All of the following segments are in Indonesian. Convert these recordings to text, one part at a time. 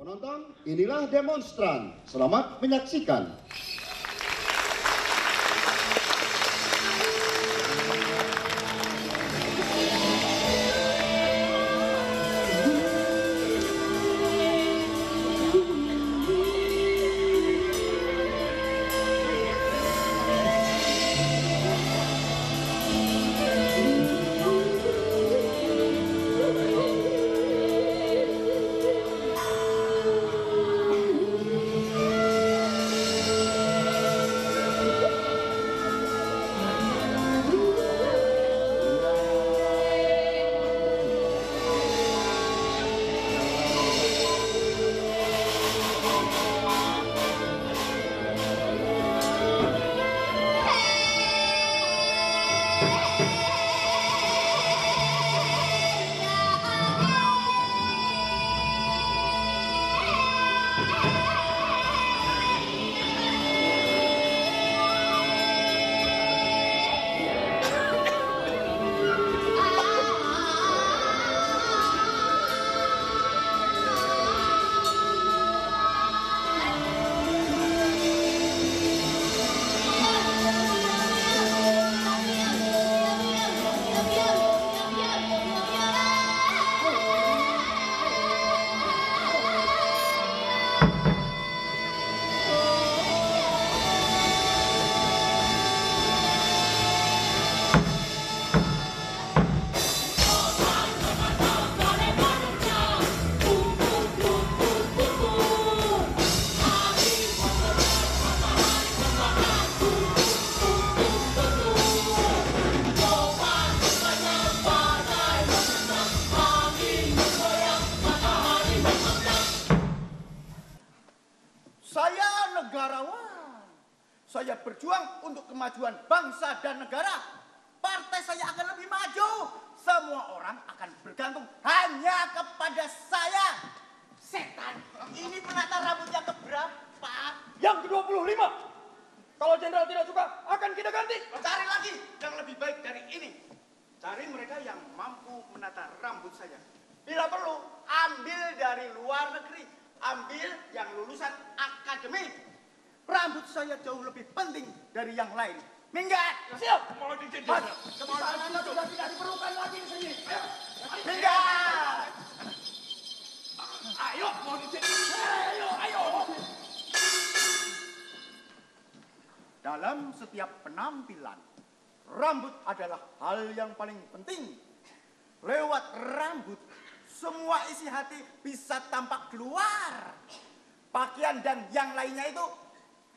Penonton, inilah demonstran. Selamat menyaksikan. Saya berjuang untuk kemajuan bangsa dan negara. Partai saya akan lebih maju. Semua orang akan bergantung hanya kepada saya. Setan, ini penata rambut yang keberapa? Yang ke-25. Kalau jenderal tidak suka, akan kita ganti. Cari lagi yang lebih baik dari ini. Cari mereka yang mampu menata rambut saya. Bila perlu, ambil dari luar negeri. Ambil yang lulusan akademik. Rambut saya jauh lebih penting dari yang lain. Minggat! Siap! Mau dijenjang. Anda sudah tidak diperlukan lagi di sini. Minggat! Ayo, mau dijenjang. Ayo. Dalam setiap penampilan, rambut adalah hal yang paling penting. Lewat rambut, semua isi hati bisa tampak keluar. Pakaian dan yang lainnya itu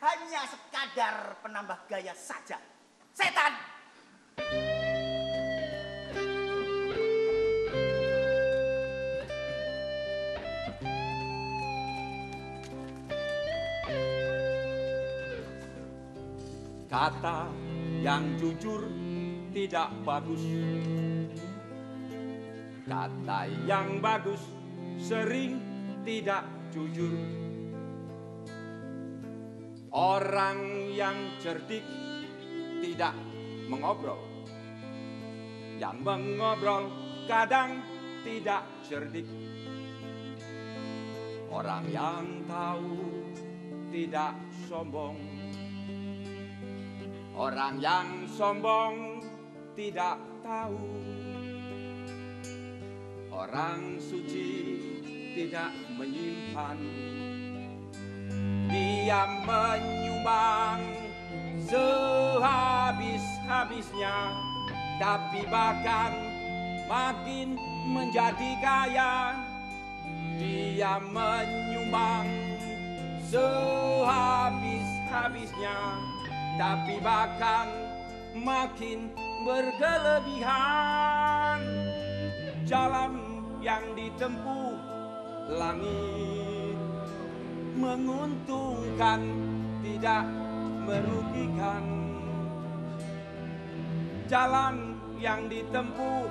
hanya sekadar penambah gaya saja. Setan! Kata yang jujur tidak bagus. Kata yang bagus sering tidak jujur. Orang yang cerdik tidak mengobrol. Yang mengobrol kadang tidak cerdik. Orang yang tahu tidak sombong. Orang yang sombong tidak tahu. Orang suci tidak menyimpan. Dia menyumbang sehabis-habisnya, tapi bahkan makin menjadi kaya. Dia menyumbang sehabis-habisnya, tapi bahkan makin berkelebihan. Jalan yang ditempuh langit menguntungkan, tidak merugikan. Jalan yang ditempuh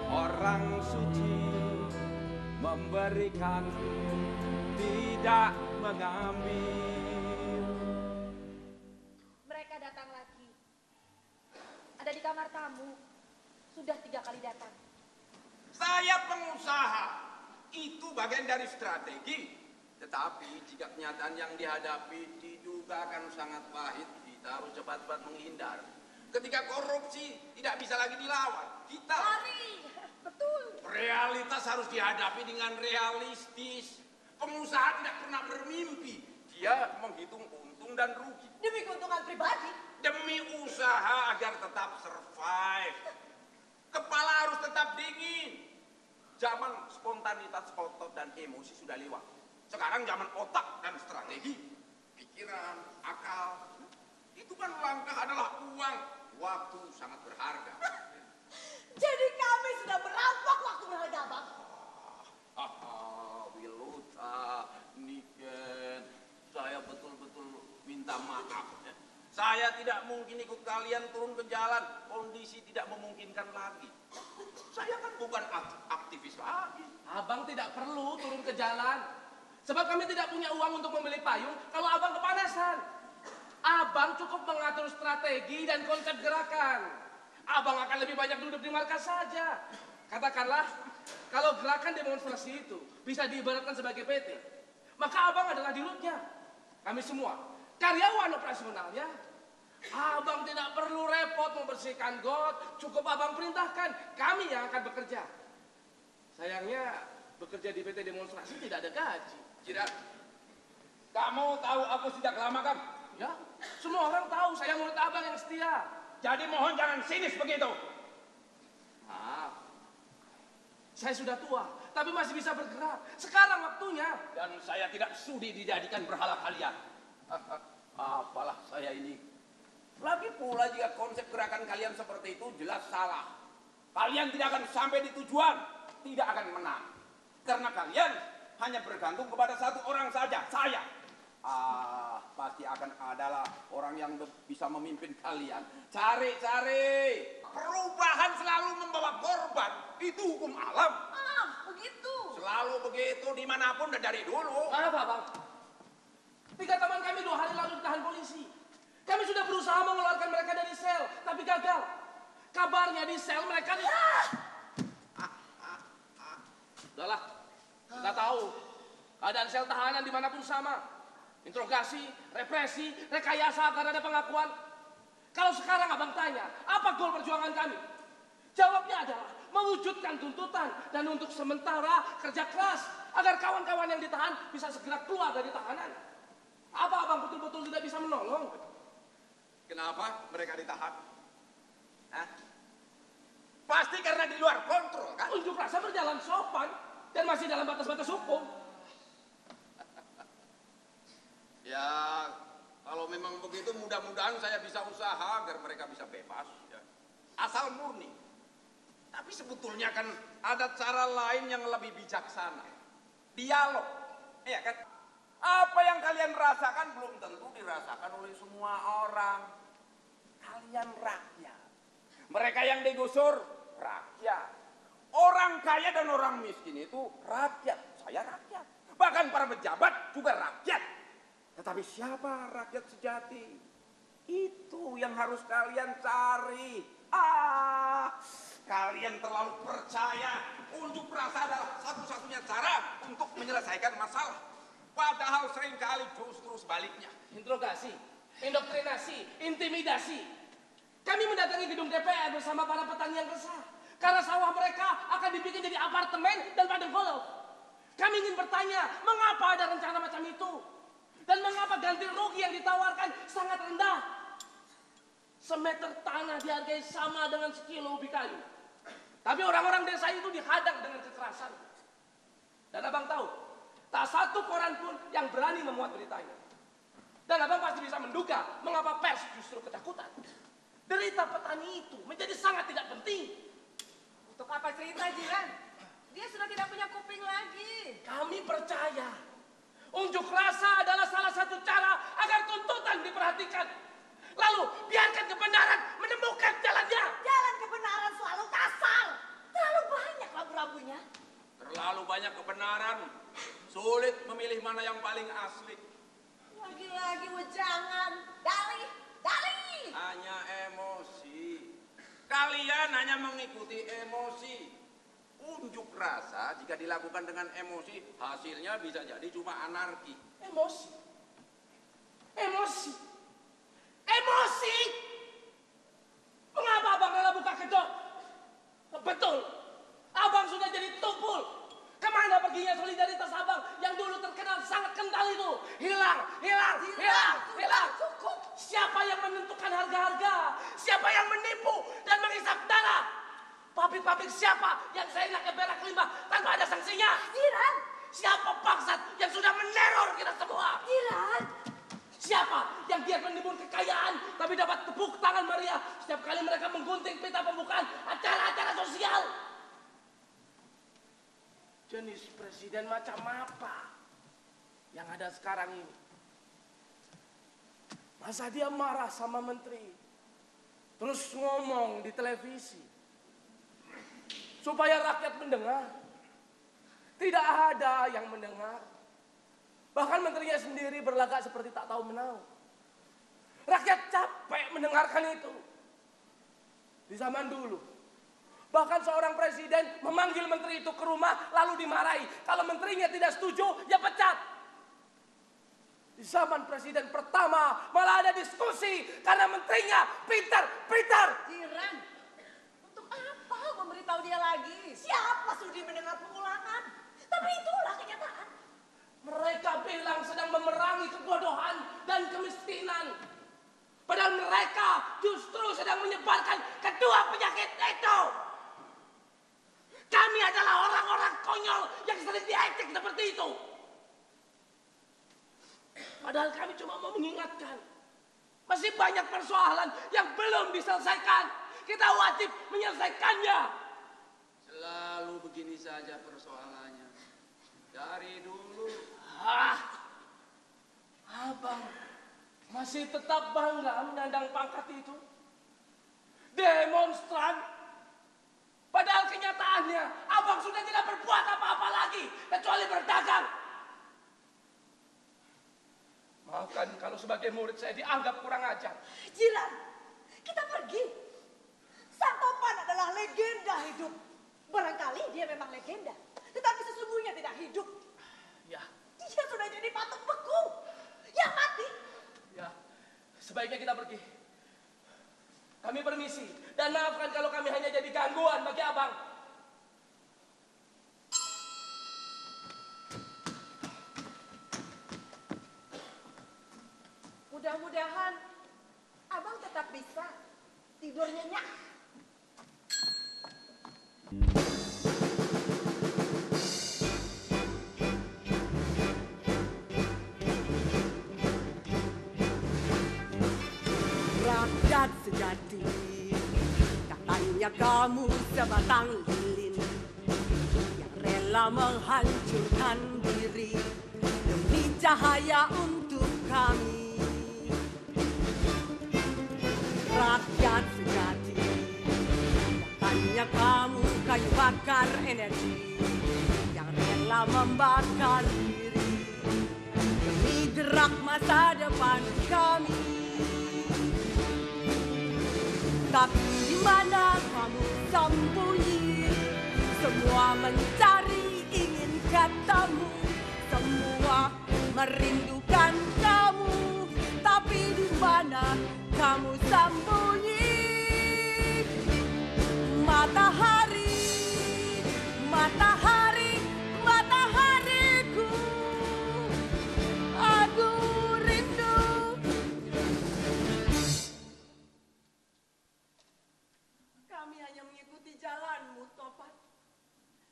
orang suci memberikan, tidak mengambil. Mereka datang lagi. Ada di kamar tamu. Sudah 3 kali datang. Saya pengusaha. Itu bagian dari strategi. Tetapi jika kenyataan yang dihadapi diduga akan sangat pahit, kita harus cepat-cepat menghindar. Ketika korupsi tidak bisa lagi dilawan, kita Lari, betul. realitas harus dihadapi dengan realistis. Pengusaha tidak pernah bermimpi, dia menghitung untung dan rugi Demi keuntungan pribadi. demi usaha agar tetap survive. Kepala harus tetap dingin. Zaman spontanitas otot dan emosi sudah lewat. Sekarang zaman otak dan strategi, pikiran, akal. Itu kan langkah adalah uang. Waktu sangat berharga. Jadi kami sudah merampok waktu berharga, Abang. Wilota, Niken, saya betul-betul minta maaf. Saya tidak mungkin ikut kalian turun ke jalan. Kondisi tidak memungkinkan lagi. Saya kan bukan aktivis lagi. Abang tidak perlu turun ke jalan. Sebab kami tidak punya uang untuk membeli payung kalau abang kepanasan. Abang cukup mengatur strategi dan konsep gerakan. Abang akan lebih banyak duduk di markas saja. Katakanlah, kalau gerakan demonstrasi itu bisa diibaratkan sebagai PT, maka abang adalah dirutnya. Kami semua karyawan operasionalnya. Abang tidak perlu repot membersihkan got, cukup abang perintahkan, kami yang akan bekerja. Sayangnya bekerja di PT demonstrasi tidak ada gaji. Tidak. Kamu tahu aku sejak lama kan? Ya, semua orang tahu saya murid abang yang setia. Jadi mohon jangan sinis begitu. Maaf, saya sudah tua, tapi masih bisa bergerak. Sekarang waktunya. Dan saya tidak sudi dijadikan berhala kalian. Apalah saya ini. Lagi pula jika konsep gerakan kalian seperti itu jelas salah. Kalian tidak akan sampai di tujuan, tidak akan menang. Karena kalian hanya bergantung kepada satu orang saja, saya. Pasti akan adalah orang yang bisa memimpin kalian. Cari. Perubahan selalu membawa korban. Itu hukum alam. Begitu. Selalu begitu dimanapun dan dari dulu. Maaf abang, 3 teman kami 2 hari lalu ditahan polisi. Kami sudah berusaha mengeluarkan mereka dari sel, tapi gagal. Kabarnya di sel mereka Udahlah, kita tahu keadaan sel tahanan dimanapun sama. Interogasi, represi, rekayasa agar ada pengakuan. Kalau sekarang abang tanya, apa goal perjuangan kami? Jawabnya adalah mewujudkan tuntutan dan untuk sementara kerja keras agar kawan-kawan yang ditahan bisa segera keluar dari tahanan. Apa abang betul-betul tidak bisa menolong? Kenapa mereka ditahan? Hah? Pasti karena di luar kontrol kan? Unjuk rasa berjalan sopan dan masih dalam batas-batas hukum. Ya, kalau memang begitu mudah-mudahan saya bisa usaha agar mereka bisa bebas. Ya. Asal murni. Tapi sebetulnya kan ada cara lain yang lebih bijaksana. Dialog. Iya kan? Apa yang kalian rasakan belum tentu dirasakan oleh semua orang. Kalian rakyat. Mereka yang digusur, rakyat. Orang kaya dan orang miskin itu rakyat. Saya rakyat. Bahkan para pejabat juga rakyat. Tetapi siapa rakyat sejati? Itu yang harus kalian cari. Kalian terlalu percaya unjuk rasa adalah satu-satunya cara untuk menyelesaikan masalah. Padahal seringkali justru sebaliknya. Interogasi, indoktrinasi, intimidasi. Kami mendatangi gedung DPR bersama para petani yang resah. Karena sawah mereka akan dibikin jadi apartemen dan padang golf. Kami ingin bertanya, mengapa ada rencana macam itu? Dan mengapa ganti rugi yang ditawarkan sangat rendah? Semeter tanah dihargai sama dengan sekilo ubi kayu. Tapi orang-orang desa itu dihadang dengan kekerasan. Dan abang tahu, tak satu koran pun yang berani memuat beritanya. Dan abang pasti bisa menduga mengapa pers justru ketakutan. Derita petani itu menjadi sangat tidak penting. Untuk apa cerita, Jiran? Dia sudah tidak punya kuping lagi. Kami percaya unjuk rasa adalah salah satu cara agar tuntutan diperhatikan. Lalu biarkan kebenaran menemukan jalannya. Jalan kebenaran selalu kasar. Terlalu banyak rambu-rambunya. Terlalu banyak kebenaran. Sulit memilih mana yang paling asli. Lagi-lagi wejangan. Dalih. Hanya emosi. Kalian hanya mengikuti emosi. Unjuk rasa jika dilakukan dengan emosi, hasilnya bisa jadi cuma anarki. Emosi. Emosi. Emosi. Mengapa abang rela buka kedok? Betul. Abang sudah jadi tumpul. Kemana perginya solidaritas abang yang dulu terkenal sangat kental itu? Hilang. Cukup. Siapa yang menentukan harga-harga? Siapa yang menipu dan menghisap dana? Pabrik-pabrik siapa yang seenaknya berak limbah tanpa ada sanksinya? Jiran. Siapa bangsat yang sudah meneror kita semua? Jiran. Siapa yang giat menimbun kekayaan tapi dapat tepuk tangan meriah setiap kali mereka menggunting pita pembukaan acara-acara sosial? Jenis presiden macam apa yang ada sekarang ini? Masa dia marah sama menteri, terus ngomong di televisi supaya rakyat mendengar? Tidak ada yang mendengar. Bahkan menterinya sendiri berlagak seperti tak tahu menau. Rakyat capek mendengarkan itu. Di zaman dulu, bahkan seorang presiden memanggil menteri itu ke rumah lalu dimarahi. Kalau menterinya tidak setuju, ya pecat. Di zaman presiden pertama malah ada diskusi karena menterinya pintar. Jiran. Untuk apa memberitahu dia lagi? Siapa sudi mendengar pengulangan? Tapi itulah kenyataan. Mereka bilang sedang memerangi kebodohan dan kemiskinan. Padahal mereka justru sedang menyebarkan kedua penyakit itu. Kami adalah orang-orang konyol yang sering diejek seperti itu. Padahal kami cuma mau mengingatkan. Masih banyak persoalan yang belum diselesaikan. Kita wajib menyelesaikannya. Selalu begini saja persoalannya. Dari dulu. Abang masih tetap bangga menyandang pangkat itu. Demonstran. Padahal kenyataannya abang sudah tidak berbuat apa-apa lagi kecuali berdagang. Maafkan kalau sebagai murid saya dianggap kurang ajar. Jiran, kita pergi. Sang Topan adalah legenda hidup. Barangkali dia memang legenda, tetapi sesungguhnya tidak hidup. Ya, Dia sudah jadi patung beku yang mati. ya. Sebaiknya kita pergi. Kami permisi dan maafkan kalau kami hanya jadi gangguan bagi abang. Mudah-mudahan abang tetap bisa tidur nyenyak. Rakyat sejati, katanya kamu sebatang lilin yang rela menghancurkan diri demi cahaya untuk kami. Rakyat sejati, katanya kamu kayu bakar energi yang rela membakar diri demi gerak masa depan kami. Tapi di mana kamu sembunyi? Semua mencari ingin katamu, semua merindukan kamu. Tapi di mana kamu sembunyi? Matahari, matahari, matahariku, aku rindu. Kami hanya mengikuti jalanmu, Topan.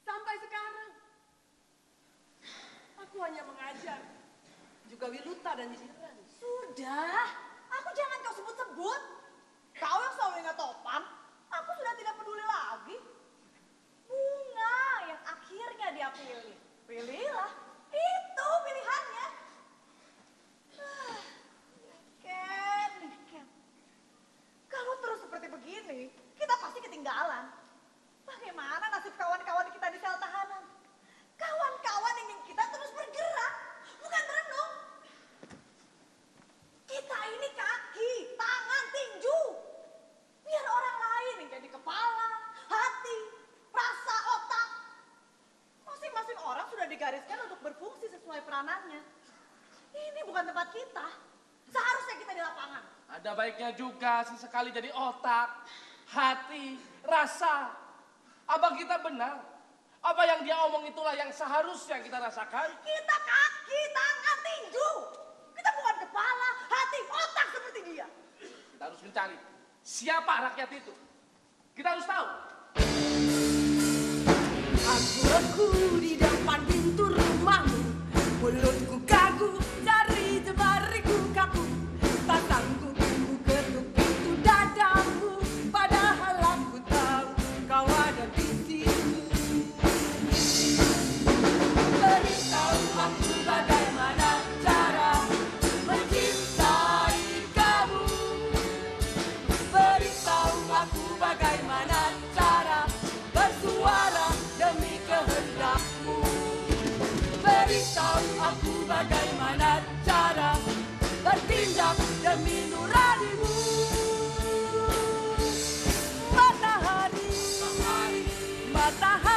Sampai sekarang. Aku hanya mengajar. Juga Wiluta dan Jiran. Sudah, aku jangan kau sebut-sebut. Kau yang selalu ingat Topan, aku sudah tidak peduli lagi. Bunga yang akhirnya dia pilih. Pilihlah, itu pilihannya. Ken. Kalau terus seperti begini, kita pasti ketinggalan. Bagaimana nasib kawan-kawan kita di sel tahanan? Kawan-kawan ingin kita terus bergerak, bukan merenung. Kita ini kaki, tangan, tinju. Biar orang lain yang jadi kepala, hati, rasa, otak. digariskan untuk berfungsi sesuai peranannya. Ini bukan tempat kita. Seharusnya kita di lapangan. Ada baiknya juga sesekali jadi otak, hati, rasa. Abang kita benar. Apa yang dia omong itulah yang seharusnya kita rasakan. Kita kaki, tangan, tinju. Kita bukan kepala, hati, otak seperti dia. Kita harus mencari siapa rakyat itu. Kita harus tahu. Aku di depan pintu rumahmu, mulutku kaku, jari jemariku kaku, tak sanggup ku ketuk pintu dadamu, padahal aku tahu kau ada di situ. Beritahu aku bagaimana cara mencintai kamu. Beritahu aku bagaimana cara bersuara demi kehendakmu. Beritahu aku bagaimana cara bertindak demi nuranimu. Matahari, matahari.